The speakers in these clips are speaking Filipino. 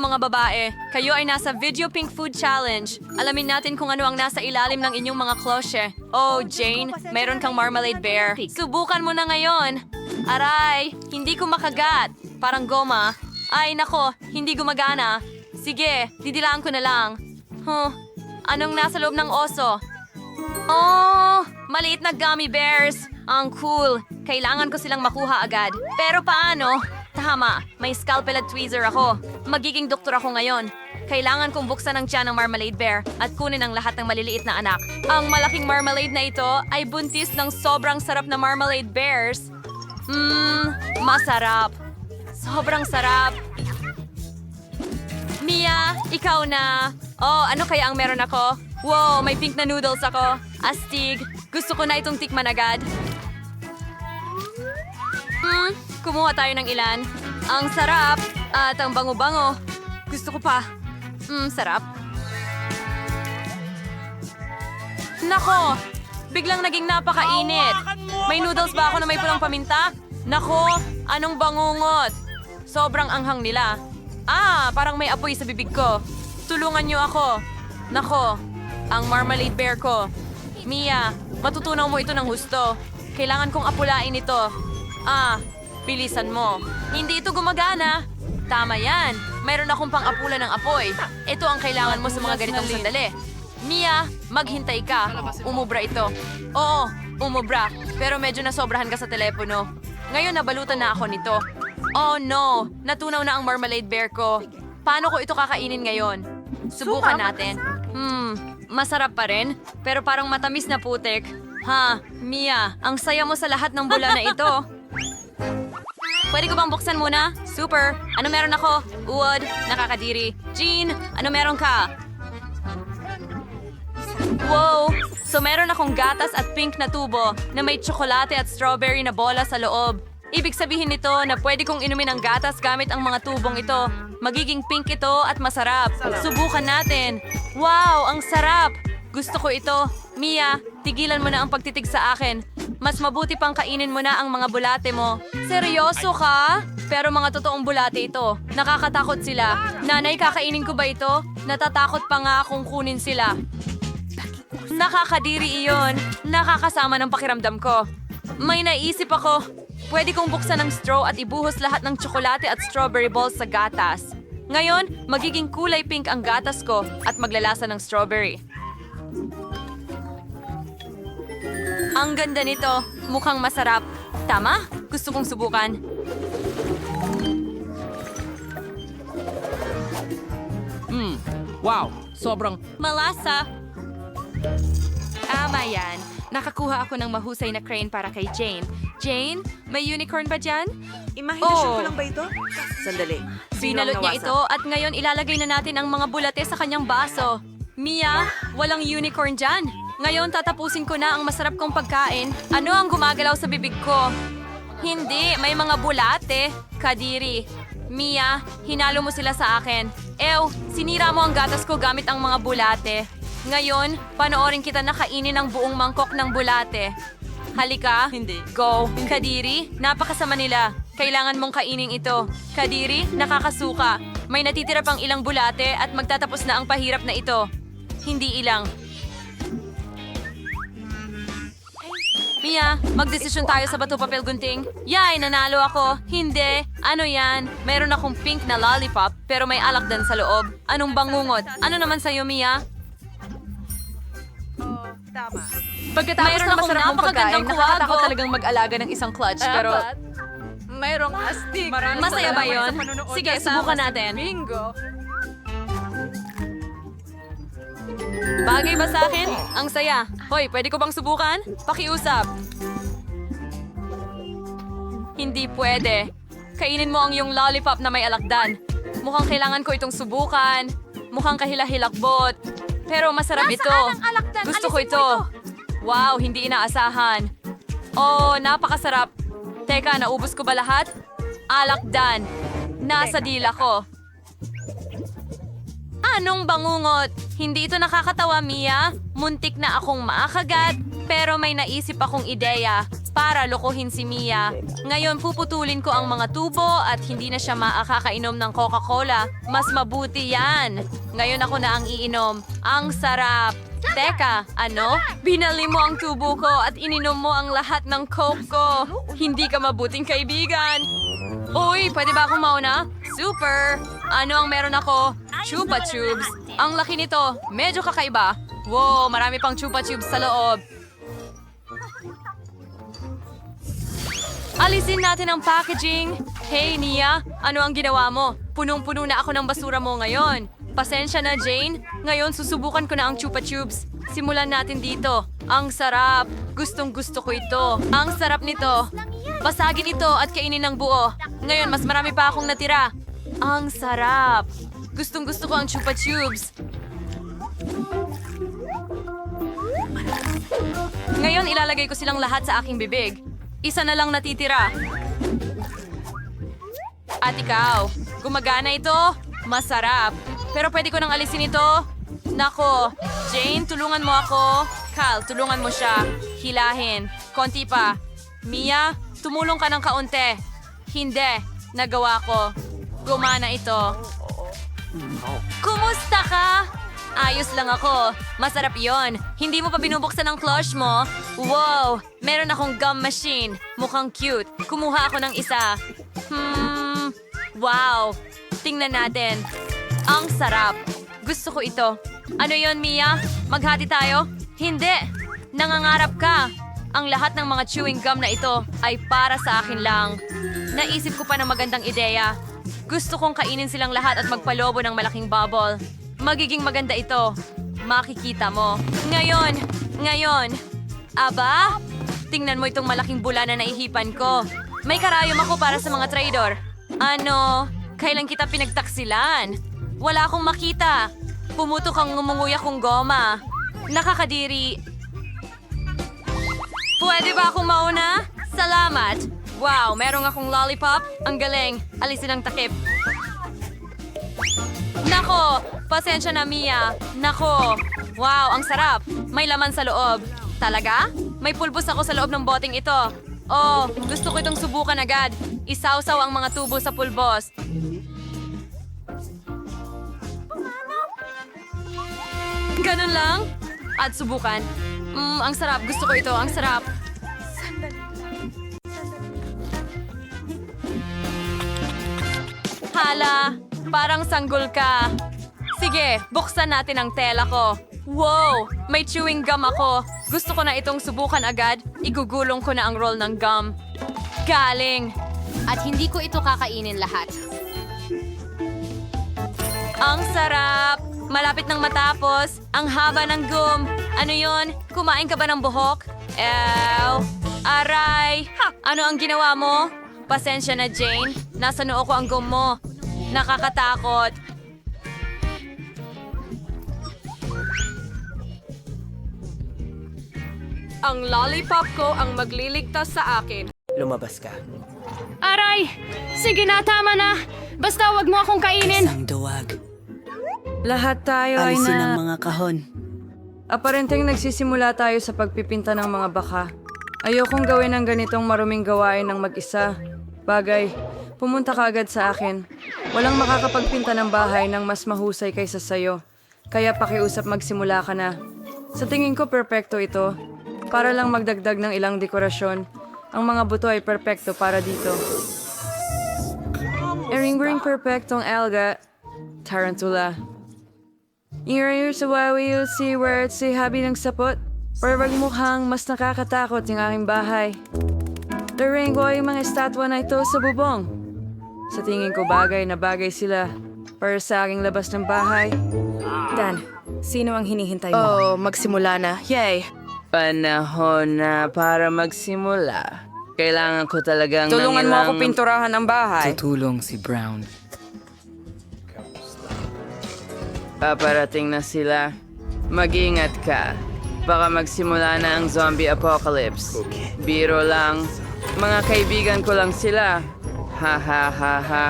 mga babae. Kayo ay nasa Video Pink Food Challenge. Alamin natin kung ano ang nasa ilalim ng inyong mga klosye. Oh, Jane, meron kang marmalade bear. Subukan mo na ngayon. Aray, hindi ko makagat. Parang goma. Ay, nako, hindi gumagana. Sige, didilaan ko na lang. Anong nasa loob ng oso? Oh, maliit na gummy bears. Ang cool. Kailangan ko silang makuha agad. Pero paano? Tama, may scalpel at tweezer ako. Magiging doktor ako ngayon. Kailangan kong buksan ang tiyan ng marmalade bear at kunin ang lahat ng maliliit na anak. Ang malaking marmalade na ito ay buntis ng sobrang sarap na marmalade bears. Masarap. Sobrang sarap. Mia, ikaw na. Oh, ano kaya ang meron ako? Wow, may pink na noodles ako. Astig. Gusto ko na itong tikman agad. Kumuha tayo ng ilan. Ang sarap at ang bango-bango. Gusto ko pa. Sarap. Nako, biglang naging napakainit. May noodles ba ako na may pulang paminta? Nako, anong bangungot? Sobrang anghang nila. Parang may apoy sa bibig ko. Tulungan niyo ako. Nako, ang marmalade bear ko. Mia, matutunaw mo ito ng husto. Kailangan kong apulain ito. Bilisan mo. Hindi ito gumagana. Tama yan. Mayroon akong pang-apula ng apoy. Ito ang kailangan mo sa mga ganitong sandali. Mia, maghintay ka. Umubra ito. Oo, umubra. Pero medyo nasobrahan ka sa telepono. Ngayon nabalutan na ako nito. Oh no, natunaw na ang marmalade bear ko. Paano ko ito kakainin ngayon? Subukan natin. Masarap pa rin, pero parang matamis na putik. Mia, ang saya mo sa lahat ng bula na ito. Pwede ko bang buksan muna? Super! Ano meron ako? Uod, nakakadiri. Jean, ano meron ka? Wow! So meron akong gatas at pink na tubo na may tsokolate at strawberry na bola sa loob. Ibig sabihin nito na pwede kong inumin ang gatas gamit ang mga tubong ito. Magiging pink ito at masarap. Subukan natin. Wow, ang sarap! Gusto ko ito. Mia, tigilan mo na ang pagtitig sa akin. Mas mabuti pang kainin mo na ang mga bulate mo. Seryoso ka? Pero mga totoong bulate ito. Nakakatakot sila. Nanay, kakainin ko ba ito? Natatakot pa nga akong kunin sila. Nakakadiri iyon. Nakakasama ng pakiramdam ko. May naisip ako. Pwede kong buksan ng straw at ibuhos lahat ng tsokolate at strawberry balls sa gatas. Ngayon, magiging kulay pink ang gatas ko at maglalasa ng strawberry. Ang ganda nito. Mukhang masarap. Tama? Gusto kong subukan. Wow, sobrang Malasa. Tama yan. Nakakuha ako ng mahusay na crane para kay Jane. Jane, may unicorn ba dyan? Imahinasyon ko lang ba ito? Sandali. Sino ang Binalot niya nawasa? ito at ngayon ilalagay na natin ang mga bulate sa kanyang baso. Mia, walang unicorn dyan. Ngayon tatapusin ko na ang masarap kong pagkain. Ano ang gumagalaw sa bibig ko? Hindi, may mga bulate. Kadiri. Mia, hinalo mo sila sa akin. Sinira mo ang gatas ko gamit ang mga bulate. Ngayon, panoorin kita na kainin ang buong mangkok ng bulate. Halika. Hindi. Go. Kadiri, napakasama nila. Kailangan mong kainin ito. Kadiri, nakakasuka. May natitira pang ilang bulate at magtatapos na ang pahirap na ito. Hindi ilang. Mia, magdesisyon tayo sa bato papel gunting. Yay, nanalo ako. Hindi. Ano yan? Mayroon akong pink na lollipop pero may alak din sa loob. Anong bangungot? Ano naman sa'yo, Mia? Tama. pagkatapos Mayroon ng akong masarap mong pagkain, napakagandang nakakatakot kuwago. talagang mag-alaga ng isang clutch. Pero Mayroong astig. Maraming Masaya ba salamat yon? sa panonood Sige, kasama subukan si natin. Bingo. Bagay ba sa akin? Ang saya. Hoy, pwede ko bang subukan? Pakiusap. Hindi pwede. Kainin mo ang iyong lollipop na may alakdan. Mukhang kailangan ko itong subukan. Mukhang kahila-hilakbot. Pero masarap ito. Gusto ko ito. Wow, hindi inaasahan. Oh, napakasarap. Teka, naubos ko ba lahat? Alakdan. Nasa dila ko. Anong bangungot? Hindi ito nakakatawa, Mia. Muntik na akong maakagat, pero may naisip akong ideya. para lokohin si Mia. Ngayon puputulin ko ang mga tubo at hindi na siya makakainom ng Coca-Cola. Mas mabuti yan. Ngayon ako na ang iinom. Ang sarap. Teka, ano? Binali mo ang tubo ko at ininom mo ang lahat ng Coke ko. Hindi ka mabuting kaibigan. Uy, pwede ba akong mauna? Super! Ano ang meron ako? Chupa Tubes. Ang laki nito. Medyo kakaiba. Wow, marami pang Chupa Tubes sa loob. Alisin natin ang packaging. Hey, Nia, ano ang ginawa mo? Punong-puno na ako ng basura mo ngayon. Pasensya na, Jane. Ngayon, susubukan ko na ang Chupa Tubes. Simulan natin dito. Ang sarap. Gustong-gusto ko ito. Ang sarap nito. Basagin ito at kainin ng buo. Ngayon, mas marami pa akong natira. Ang sarap. Gustong-gusto ko ang Chupa Tubes. Ngayon, ilalagay ko silang lahat sa aking bibig. Isa na lang natitira. At ikaw, gumagana ito? Masarap. Pero pwede ko nang alisin ito? Nako, Jane, tulungan mo ako. Cal, tulungan mo siya. Hilahin. Konti pa. Mia, tumulong ka ng kaunti. Hindi. Nagawa ko. Gumana ito. Kumusta ka? Ayos lang ako. Masarap yon. Hindi mo pa binubuksan ang clutch mo? Wow! Meron akong gum machine. Mukhang cute. Kumuha ako ng isa. Wow! Tingnan natin. Ang sarap. Gusto ko ito. Ano yon, Mia? Maghati tayo? Hindi. Nangangarap ka. Ang lahat ng mga chewing gum na ito ay para sa akin lang. Naisip ko pa ng magandang ideya. Gusto kong kainin silang lahat at magpalobo ng malaking bubble. Magiging maganda ito. Makikita mo. Ngayon. Aba? Tingnan mo itong malaking bula na naihipan ko. May karayom ako para sa mga traidor. Ano? Kailan kita pinagtaksilan? Wala akong makita. Pumutok ang ngumunguya kong goma. Nakakadiri. Pwede ba akong mauna? Salamat. Wow, merong akong lollipop. Ang galing. Alisin ang takip. Nako, pasensya na, Mia. Nako, wow, ang sarap. May laman sa loob. Talaga? May pulbos ako sa loob ng boteng ito. Oh, gusto ko itong subukan agad. Isawsaw ang mga tubo sa pulbos. Ganun lang? At subukan. Ang sarap. Gusto ko ito. Ang sarap. Hala, parang sanggol ka. Sige, buksan natin ang tela ko. Wow, may chewing gum ako. Gusto ko na itong subukan agad. Igugulong ko na ang roll ng gum. Galing. At hindi ko ito kakainin lahat. Ang sarap. Malapit nang matapos. Ang haba ng gum. Ano yon? Kumain ka ba ng buhok? Ew. Aray. Ano ang ginawa mo? Pasensya na, Jane. Nasa noo ko ang gum mo. Nakakatakot. Ang lollipop ko ang magliligtas sa akin. Lumabas ka. Aray! Sige na, tama na. Basta wag mo akong kainin. Isang duwag. Lahat tayo ay Alisin ang na... mga kahon. Aparenteng nagsisimula tayo sa pagpipinta ng mga baka. Ayokong gawin ang ganitong maruming gawain ng mag-isa. Bagay, pumunta ka agad sa akin. Walang makakapagpinta ng bahay ng mas mahusay kaysa sayo. Kaya pakiusap magsimula ka na. Sa tingin ko perpekto ito. Para lang magdagdag ng ilang dekorasyon. Ang mga buto ay perpekto para dito. Ering-ring perpektong alga. Tarantula. Ingayur sa wawi si where si habi ng sapot. Parang mukhang mas nakakatakot yung aking bahay. Turing ko yung mga estatwa na ito sa bubong. Sa tingin ko bagay na bagay sila para sa aking labas ng bahay. Dan, sino ang hinihintay mo? Oh, magsimula na. Yay! Panahon na para magsimula. Kailangan ko talagang Tulungan mo ako pinturahan ang bahay. Tutulong si Brown. Paparating na sila. Mag-ingat ka. Baka magsimula na ang zombie apocalypse. Biro lang. Mga kaibigan ko lang sila. Ha ha ha ha.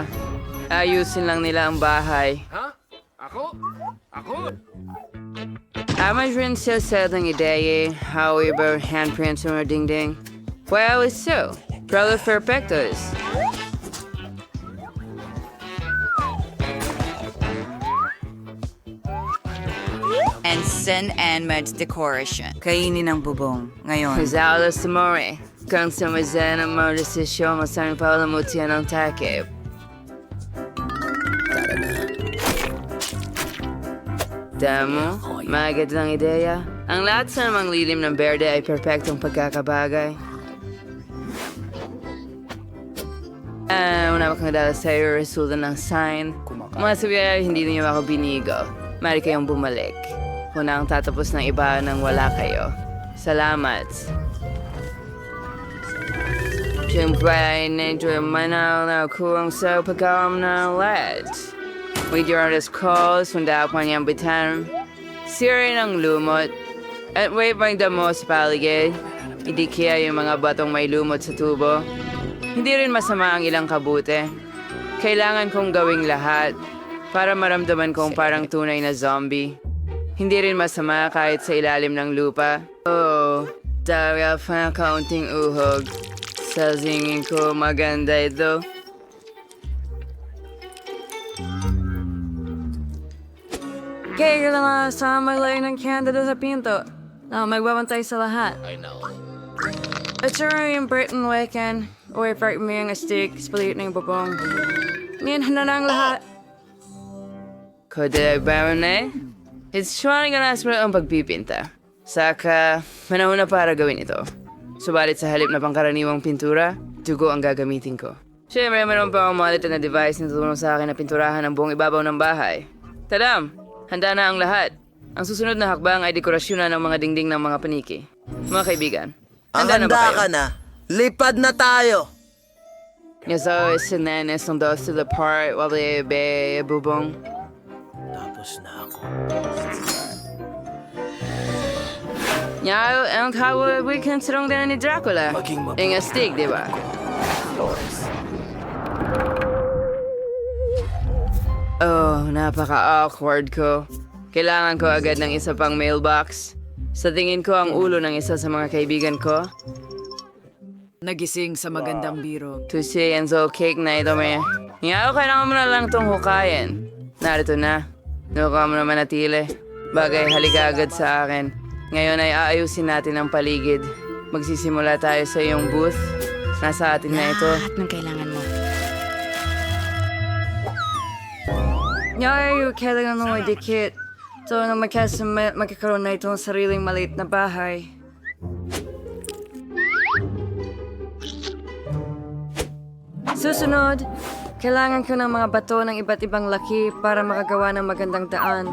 Ayusin lang nila ang bahay. Ama rin siya sa ng ideya, however, handprints mo ding-ding. Well, so, Prolo Perfectos. And Sin and Med Decoration. Kainin ang bubong. Ngayon, Rizalo Samore. Kung sumazan ang mga desisyon, masarin pa lamutian ang takip. Damo, magandang ideya. Ang lahat sa namang lilim ng berde ay perpektong pagkakabagay. Una akong nadala sa iyo, resulta ng sign. Mga sabi ay hindi niyo ako binigo. Mari kayong bumalik. Una ang tatapos ng iba nang wala kayo. Salamat. Siyempre ay medyo manaw na kurang sa pagkawam ng LED. With your artist calls, sunda pa niyang bitan. Siri ng lumot. At wait bang damo sa paligid. Hindi kaya yung mga batong may lumot sa tubo. Hindi rin masama ang ilang kabute. Kailangan kong gawing lahat para maramdaman kong parang tunay na zombie. Hindi rin masama kahit sa ilalim ng lupa. Oh, dahil pa ng kaunting uhog. Sa singin ko maganda ito. Kaya lang sa maglayo ng kandado sa pinto na magbabantay sa lahat. At sure yung Britain weekend, o i-park mo yung stick, spalit na yung bubong. Ngayon na ang lahat. Kodelag ba na? It's trying na ang pagpipinta. Saka, manahon na para gawin ito. Subalit sa halip na pangkaraniwang pintura, dugo ang gagamitin ko. Siyempre, meron pa akong maliit na device na tutulong sa akin na pinturahan ang buong ibabaw ng bahay. Tadam! Handa na ang lahat. Ang susunod na hakbang ay dekorasyon na ng mga dingding ng mga paniki. Mga kaibigan, handa na ba kayo? Handa ka na. Lipad na tayo. Yes, so, sinanes ng dos to the part while they be bubong. Tapos na ako. Ngayon, ang kawa we considerong din ni Dracula. Maging mabuti. Yung astig, di ba? Oh, napaka-awkward ko. Kailangan ko agad ng isa pang mailbox. Sa tingin ko ang ulo ng isa sa mga kaibigan ko. nagising sa magandang biro. Tuesday and so cake na ito may. Ngayon, kailangan mo na lang itong hukayin. Narito na. Nuka mo na manatili. Bagay, halika agad sa akin. Ngayon ay aayusin natin ang paligid. Magsisimula tayo sa iyong booth. Nasa atin na ito. Lahat ng kailangan mo. Ngayon, kailangan mo may dikit. So, na magkakaroon na itong sariling maliit na bahay. Susunod, kailangan ko ng mga bato ng iba't ibang laki para makagawa ng magandang daan.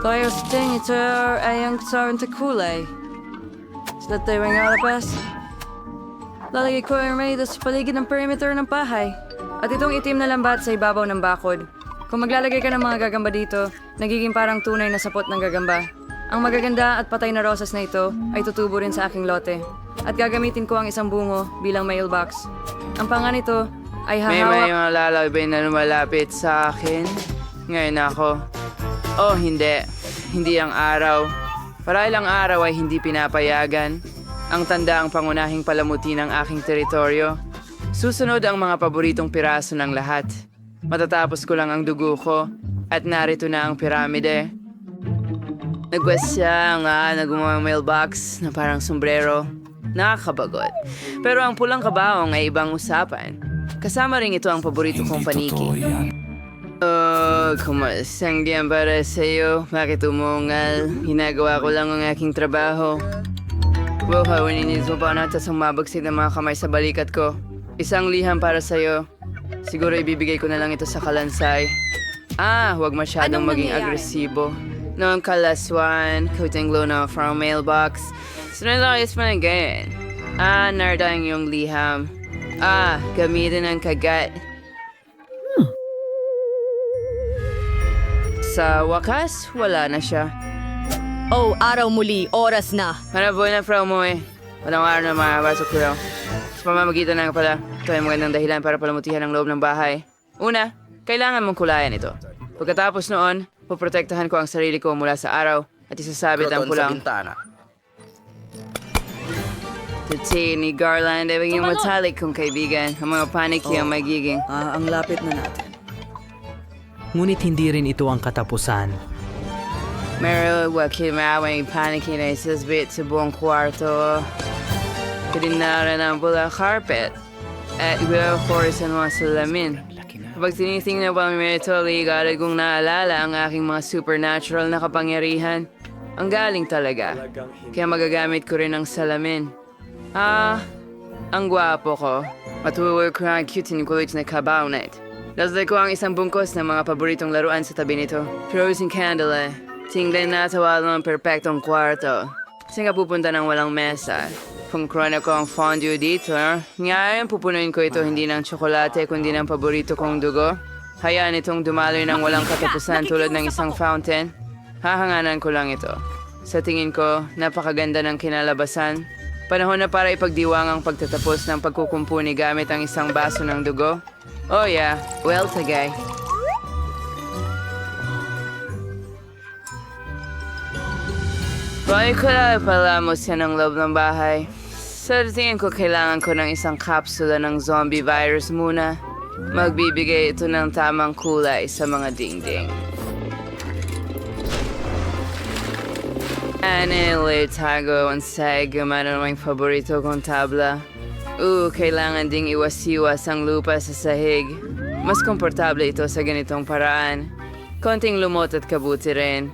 Tayo sa ting, ito ay ang kasaran sa kulay. Sila tayo ang alabas. Lalagay ko ang may sa paligid ng perimeter ng bahay. At itong itim na lambat sa ibabaw ng bakod. Kung maglalagay ka ng mga gagamba dito, nagiging parang tunay na sapot ng gagamba. Ang magaganda at patay na rosas na ito ay tutubo rin sa aking lote. At gagamitin ko ang isang bungo bilang mailbox. Ang panga nito ay May hahawak... mga lalabay na lumalapit sa akin. Ngayon ako. Oh, hindi. Hindi ang araw. Para ilang araw ay hindi pinapayagan. Ang tanda ang pangunahing palamuti ng aking teritoryo. Susunod ang mga paboritong piraso ng lahat. Matatapos ko lang ang dugo ko at narito na ang piramide. Nagwes siya nga na gumawa ng mailbox na parang sombrero. Nakakabagot. Pero ang pulang kabaong ay ibang usapan. Kasama rin ito ang paborito kong paniki. Oh, kumasang diyan para sa'yo. Bakit umungal? Ginagawa ko lang ang aking trabaho. Wow, hawinin nito pa natas ang mabagsik ng mga kamay sa balikat ko. Isang liham para sa'yo. Siguro ibibigay ko na lang ito sa kalansay. Huwag masyadong maging agresibo. Noong kalaswan, kuting glow na from mailbox. Sinalakis pa na ganyan. Narda ang iyong liham. Gamitin ang kagat. Sa wakas, wala na siya. Oh, araw muli. Oras na. Manaboy na from mo eh. Walang araw na makabasok ko lang. Sa pamamagitan ng pala, ito ay magandang dahilan para palamutihan ang loob ng bahay. Una, kailangan mong kulayan ito. Pagkatapos noon, poprotektahan ko ang sarili ko mula sa araw at isasabit ang Kroton sa pulang. bintana. Tuti ni Garland ay maging matalik kong kaibigan. Ang mga paniki ang magiging. Ang lapit na natin. Ngunit hindi rin ito ang katapusan. Meron wakil maawang paniki na isasbit sa buong kwarto. Kadinaran ang bulang carpet. At iba force ang mga salamin. Kapag tinitingnan pa mo ito, ligalig kong naalala ang aking mga supernatural na kapangyarihan. Ang galing talaga. Kaya magagamit ko rin ang salamin. Ang gwapo ko. Matuwag ko ang cute and kulit na cabinet. Lasday ko ang isang bungkos ng mga paboritong laruan sa tabi nito. Frozen candle. Tingnan na tawala ng perpektong kwarto. Saan ka pupunta ng walang mesa? Kung krona ko ang fondue dito, ngayon pupunuin ko ito hindi ng tsokolate kundi ng paborito kong dugo. Hayaan itong dumaloy ng walang katapusan tulad ng isang fountain. Hahanganan ko lang ito. Sa tingin ko, napakaganda ng kinalabasan. Panahon na para ipagdiwang ang pagtatapos ng pagkukumpuni gamit ang isang baso ng dugo. Oh yeah, well tagay. Bakit ko na palamos yan ang loob ng bahay? Sa tingin ko kailangan ko ng isang kapsula ng zombie virus muna. Magbibigay ito ng tamang kulay sa mga dingding. Anile tago ang say gumana ng paborito kong tabla. Kailangan ding iwas-iwas ang lupa sa sahig. Mas komportable ito sa ganitong paraan. Konting lumot at kabuti rin.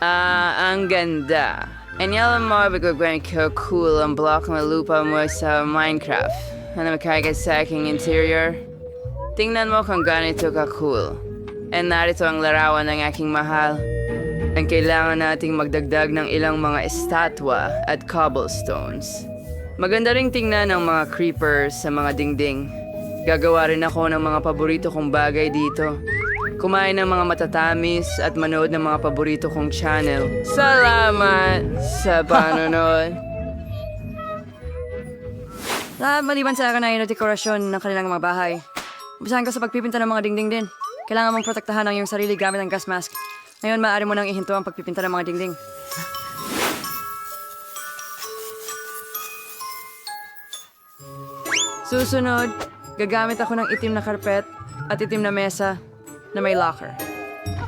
Ang ganda. Anyala mo bigagawin ko cool ang block ng lupa mo sa Minecraft. Ano makagad sa aking interior? Tingnan mo kung ganito ka cool. And narito ang larawan ng aking mahal. Ang kailangan nating magdagdag ng ilang mga estatwa at cobblestones. Maganda ring tingnan ang mga creepers sa mga dingding. Gagawa rin ako ng mga paborito kong bagay dito. Kumain ng mga matatamis at manood ng mga paborito kong channel. Salamat sa panonood. Maliban sa akin na dekorasyon ng kanilang mga bahay. Umpisahan ko sa pagpipinta ng mga dingding din. Kailangan mong protektahan ang iyong sarili gamit ng gas mask. Ngayon, maaari mo nang ihinto ang pagpipinta ng mga dingding. Susunod, gagamit ako ng itim na karpet at itim na mesa na may locker.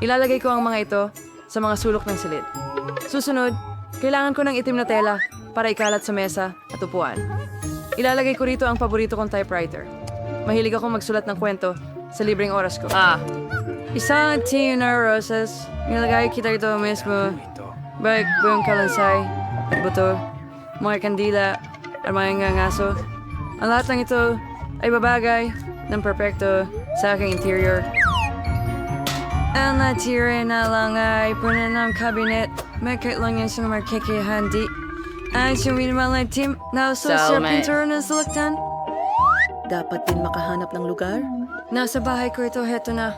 Ilalagay ko ang mga ito sa mga sulok ng silid. Susunod, kailangan ko ng itim na tela para ikalat sa mesa at upuan. Ilalagay ko rito ang paborito kong typewriter. Mahilig ako magsulat ng kwento sa libreng oras ko. Isang tin na roses. Nilagay kita ito mismo. Baik buong kalansay at buto, mga kandila at mga ngangaso. Ang lahat ng ito ay babagay ng perpekto sa aking interior. Ang natira na lang ay puno ng kabinet. May lang yan sa markikihandi. Ang suminamalang team na uso sa pintura ng sulaktan. Dapat din makahanap ng lugar. Nasa bahay ko ito, heto na.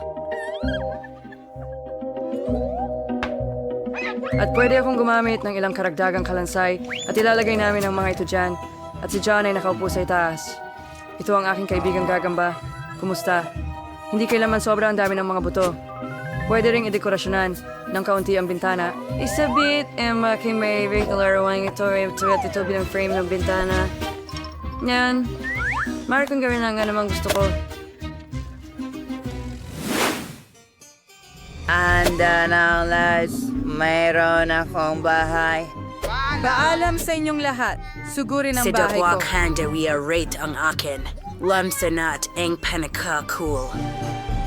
At pwede akong gumamit ng ilang karagdagang kalansay at ilalagay namin ang mga ito dyan. At si John ay nakaupo sa itaas. Ito ang aking kaibigang gagamba. Kumusta? Hindi kailanman sobra ang dami ng mga buto. Pwede ring idekorasyonan ng kaunti ang bintana. Isabit ang aking may regular wang ito at ito bilang frame ng bintana. Yan. Mara kong gawin ang anumang gusto ko. Anda na lads, mayroon akong bahay. Paalam sa inyong lahat. Sugurin ang bahay ko. Handa we rate ang akin. Lamsanat ang panaka cool.